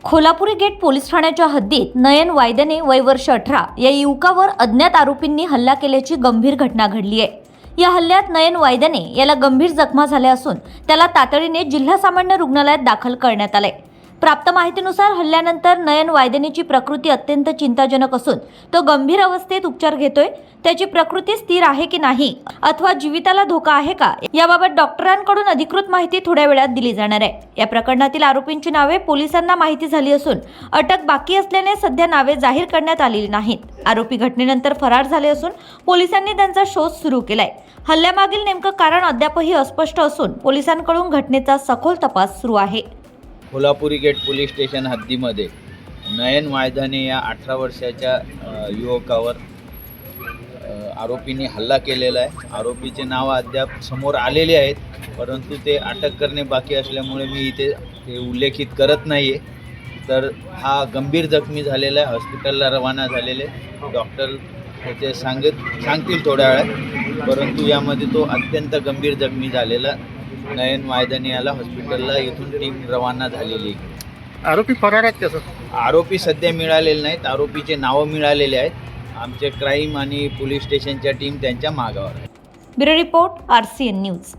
Kolhapuri gate police ठाण्याच्या हद्दीत नयन वायदने वय वर्ष 18 या युवकावर अज्ञात आरोपींनी हल्ला केल्याची गंभीर घटना घडली आहे। या हल्ल्यात नयन वायदने याला गंभीर जखमा झाल्या असून त्याला तातडीने जिल्हा सामान्य रुग्णालयात दाखल करण्यात आले। प्राप्त माहितीनुसार हल्ल्यानंतर नयन वायदनेची प्रकृती अत्यंत चिंताजनक असून तो गंभीर अवस्थेत उपचार घेतोय। त्याची प्रकृती स्थिर आहे की नाही अथवा जीविताला धोका आहे का याबाबत डॉक्टरांकडून अधिकृत माहिती थोड्या वेळात दिली जाणार आहे। या प्रकरणातील आरोपींची नावे पोलिसांना माहिती झाली असून अटक बाकी असल्याने सध्या नावे जाहीर करण्यात आलेली नाहीत। आरोपी घटनेनंतर फरार झाले असून पोलिसांनी त्यांचा शोध सुरू केलाय। हल्ल्यामागील नेमकं कारण अद्यापही अस्पष्ट असून पोलिसांकडून घटनेचा सखोल तपास सुरू आहे। कोल्हापुरी गेट पोलीस स्टेशन हद्दीमध्ये नयन वायदाने या 18 वर्षाच्या युवकावर आरोपींनी हल्ला केलेला आहे। आरोपीचे नाव अद्याप समोर आलेले आहेत, परंतु ते अटक करणे बाकी असल्यामुळे मी इथे ते उल्लेखित करत नाही आहे। तर हा गंभीर जखमी झालेला आहे, हॉस्पिटलला रवाना झालेले डॉक्टर त्याचे सांगतील थोड्या वेळात, परंतु यामध्ये तो अत्यंत गंभीर जखमी झालेला नयन वायदाने याला हॉस्पिटलला इथून टीम रवाना झालेली। आरोपी फरार आहेत कसं? आरोपी सध्या मिळालेले नाहीत, आरोपीचे नावं मिळालेले आहेत। आमचे क्राईम आणि पोलीस स्टेशनच्या टीम त्यांच्या मागावर आहे। Bureau report RCN news.